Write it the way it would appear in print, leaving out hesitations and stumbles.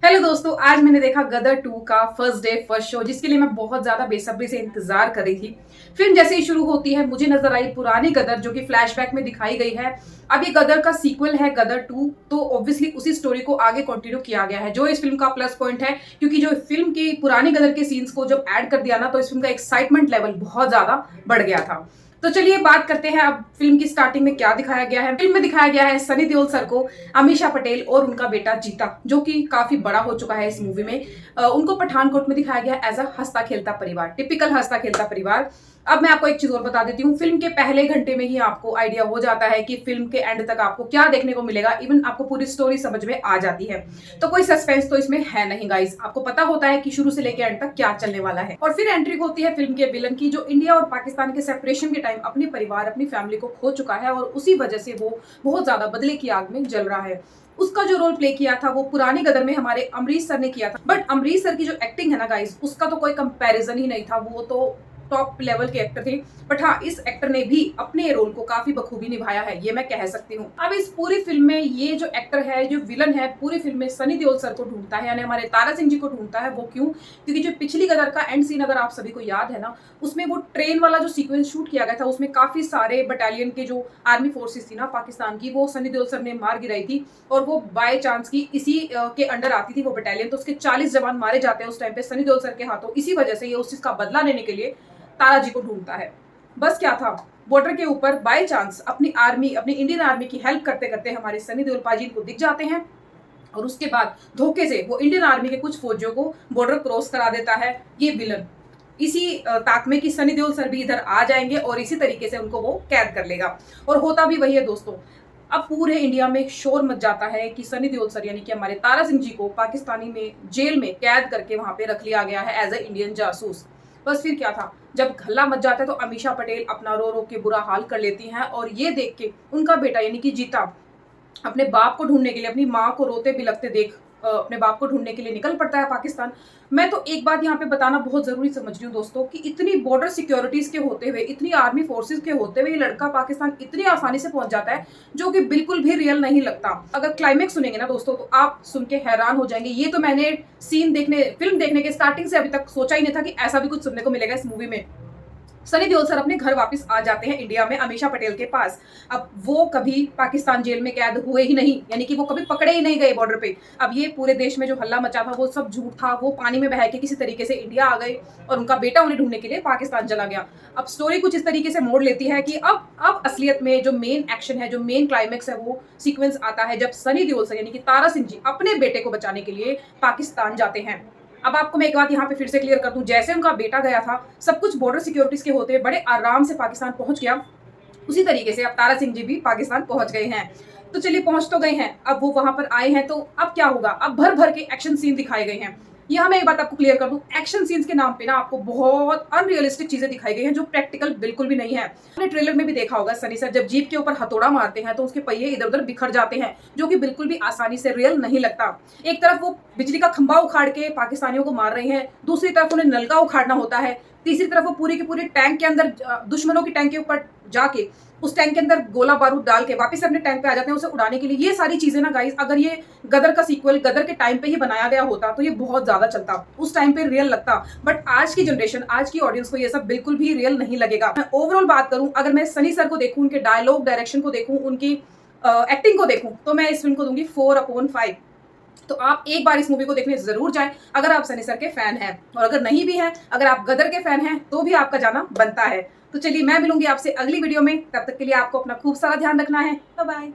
Hello दोस्तों, आज मैंने देखा गदर 2 का फर्स्ट डे फर्स्ट शो, जिसके लिए मैं बहुत ज्यादा बेसब्री से इंतजार कर रही थी। फिल्म जैसे ही शुरू होती है मुझे नजर आई पुरानी गदर जो कि फ्लैशबैक में दिखाई गई है। अब ये गदर का सीक्वल है गदर 2, तो ऑब्वियसली उसी स्टोरी को आगे कंटिन्यू किया गया है, जो इस फिल्म का प्लस पॉइंट है। क्योंकि जो फिल्म की पुरानी गदर के सीन्स को जब ऐड कर दिया ना, तो इस फिल्म का एक्साइटमेंट लेवल बहुत ज्यादा बढ़ गया था। तो चलिए बात करते हैं अब फिल्म की स्टार्टिंग में क्या दिखाया गया है। फिल्म में दिखाया गया है सनी देओल सर को, अमीषा पटेल और उनका बेटा जीता, जो कि काफी बड़ा हो चुका है इस मूवी में। उनको पठानकोट में दिखाया गया एज अ हंसता खेलता परिवार, टिपिकल हंसता खेलता परिवार। अब मैं आपको एक चीज और बता देती हूँ, फिल्म के पहले घंटे में ही आपको आइडिया हो जाता है कि फिल्म के एंड तक आपको क्या देखने को मिलेगा। इवन आपको पूरी स्टोरी समझ में आ जाती है। तो कोई सस्पेंस तो इसमें है नहीं गाइस, आपको पता होता है कि शुरू से लेकर एंड तक क्या चलने वाला है। और फिर एंट्री होती है फिल्म के विलन की, जो इंडिया और पाकिस्तान के सेपरेशन के टाइम अपने परिवार अपनी फैमिली को खो चुका है और उसी वजह से वो बहुत ज्यादा बदले की आग में जल रहा है। उसका जो रोल प्ले किया था वो पुरानी गदर में हमारे अमरीश सर ने किया था। बट अमरीश सर की जो एक्टिंग है ना गाइस, उसका तो कोई कंपैरिजन ही नहीं था। वो तो टॉप लेवल के एक्टर थे। बट हाँ, इस एक्टर ने भी अपने रोल को काफी बखूबी निभाया है, ये मैं कह सकती हूँ। अब इस पूरी फिल्म में ये जो एक्टर है, जो विलन है, पूरी फिल्म में सनी देओल सर को ढूंढता है, यानी हमारे तारा सिंह जी को ढूंढता है। वो क्यों? क्योंकि जो पिछली गदर का एंड सीन अगर आप सभी को याद है ना, उसमें वो ट्रेन वाला जो सीक्वेंस शूट किया गया था, उसमें काफी सारे बटालियन के जो आर्मी फोर्सेस थी ना पाकिस्तान की, वो सनी देओल सर ने मार गिराई थी। और वो बाय चांस की इसी के अंडर आती थी वो बटालियन। तो उसके 40 जवान मारे जाते हैं उस टाइम पे सनी देओल सर के हाथों। इसी वजह से ये उस चीज का बदला लेने के लिए तारा जी को ढूंढता है। बस क्या था, बॉर्डर के ऊपर बाय चांस अपनी आर्मी, अपनी इंडियन आर्मी की हेल्प करते करते हमारे सनी देओल पाजी को दिख जाते हैं। और उसके बाद धोखे से वो इंडियन आर्मी के कुछ फौजियों को बॉर्डर क्रॉस करा देता है ये विलन, इसी ताक में कि सनी देओल सर भी इधर आ जाएंगे और इसी तरीके से उनको वो कैद कर लेगा। और होता भी वही है दोस्तों। अब पूरे इंडिया में शोर मच जाता है कि सनी देओल सर यानी कि हमारे तारा सिंह जी को पाकिस्तानी में जेल में कैद करके वहां पे रख लिया गया है एज ए इंडियन जासूस। बस फिर क्या था, जब हल्ला मच जाता है तो अमीषा पटेल अपना रो रो के बुरा हाल कर लेती हैं। और ये देख के उनका बेटा यानी कि जीता अपने बाप को ढूंढने के लिए, अपनी माँ को रोते बिलखते देख अपने बाप को ढूंढने के लिए निकल पड़ता है पाकिस्तान। मैं तो एक बात यहाँ पे बताना बहुत जरूरी समझ रही हूँ दोस्तों, कि इतनी बॉर्डर सिक्योरिटीज के होते हुए, इतनी आर्मी फोर्सेस के होते हुए ये लड़का पाकिस्तान इतनी आसानी से पहुंच जाता है, जो कि बिल्कुल भी रियल नहीं लगता। अगर क्लाइमेक्स सुनेंगे ना दोस्तों, तो आप सुन के हैरान हो जाएंगे। ये तो मैंने फिल्म देखने के स्टार्टिंग से अभी तक सोचा ही नहीं था कि ऐसा भी कुछ सुनने को मिलेगा इस मूवी में। सनी देओल सर अपने घर वापस आ जाते हैं इंडिया में अमीषा पटेल के पास। अब वो कभी पाकिस्तान जेल में कैद हुए ही नहीं, यानी कि वो कभी पकड़े ही नहीं गए बॉर्डर पे। अब ये पूरे देश में जो हल्ला मचा था वो सब झूठ था। वो पानी में बह के किसी तरीके से इंडिया आ गए और उनका बेटा उन्हें ढूंढने के लिए पाकिस्तान चला गया। अब स्टोरी कुछ इस तरीके से मोड़ लेती है कि अब असलियत में जो मेन एक्शन है, जो मेन क्लाइमेक्स है, वो सीक्वेंस आता है जब सनी देओल सर यानी कि तारा सिंह जी अपने बेटे को बचाने के लिए पाकिस्तान जाते हैं। अब आपको मैं एक बात यहाँ पे फिर से क्लियर कर दूं, जैसे उनका बेटा गया था, सब कुछ बॉर्डर सिक्योरिटीज के होते हुए बड़े आराम से पाकिस्तान पहुंच गया, उसी तरीके से अब तारा सिंह जी भी पाकिस्तान पहुंच गए हैं। तो चलिए पहुंच तो गए हैं, अब वो वहां पर आए हैं, तो अब क्या होगा? अब भर भर के एक्शन सीन दिखाए गए हैं। यहाँ मैं एक बात आपको क्लियर कर दूं, एक्शन सीन्स के नाम पे ना आपको बहुत अनरियलिस्टिक चीजें दिखाई गई हैं, जो प्रैक्टिकल बिल्कुल भी नहीं है। आपने ट्रेलर में भी देखा होगा, सनी सर जब जीप के ऊपर हथौड़ा मारते हैं तो उसके पहिए इधर उधर बिखर जाते हैं, जो कि बिल्कुल भी आसानी से रियल नहीं लगता। एक तरफ वो बिजली का खंभा उखाड़ के पाकिस्तानियों को मार रहे हैं, दूसरी तरफ उन्हें नलका उखाड़ना होता है, तीसरी तरफ वो पूरी के पूरे टैंक के अंदर दुश्मनों की टैंक के ऊपर जाके उस टैंक के अंदर गोला बारूद डाल के वापस अपने टैंक पे आ जाते हैं उसे उड़ाने के लिए। ये सारी चीजें ना गाइस, अगर ये गदर का सीक्वल गदर के टाइम पे ही बनाया गया होता तो ये बहुत ज्यादा चलता, उस टाइम पे रियल लगता। बट आज की जनरेशन, आज की ऑडियंस को ये सब बिल्कुल भी रियल नहीं लगेगा। मैं ओवरऑल बात करूं, अगर मैं सनी सर को देखूं, उनके डायलॉग डायरेक्शन को देखूं, उनकी एक्टिंग को देखूं, तो मैं इस फिल्म को दूंगी 4/5। तो आप एक बार इस मूवी को देखने जरूर जाएं, अगर आप सनी सर के फैन हैं। और अगर नहीं भी हैं, अगर आप गदर के फैन हैं, तो भी आपका जाना बनता है। तो चलिए मैं मिलूंगी आपसे अगली वीडियो में, तब तक के लिए आपको अपना खूब सारा ध्यान रखना है। Bye bye.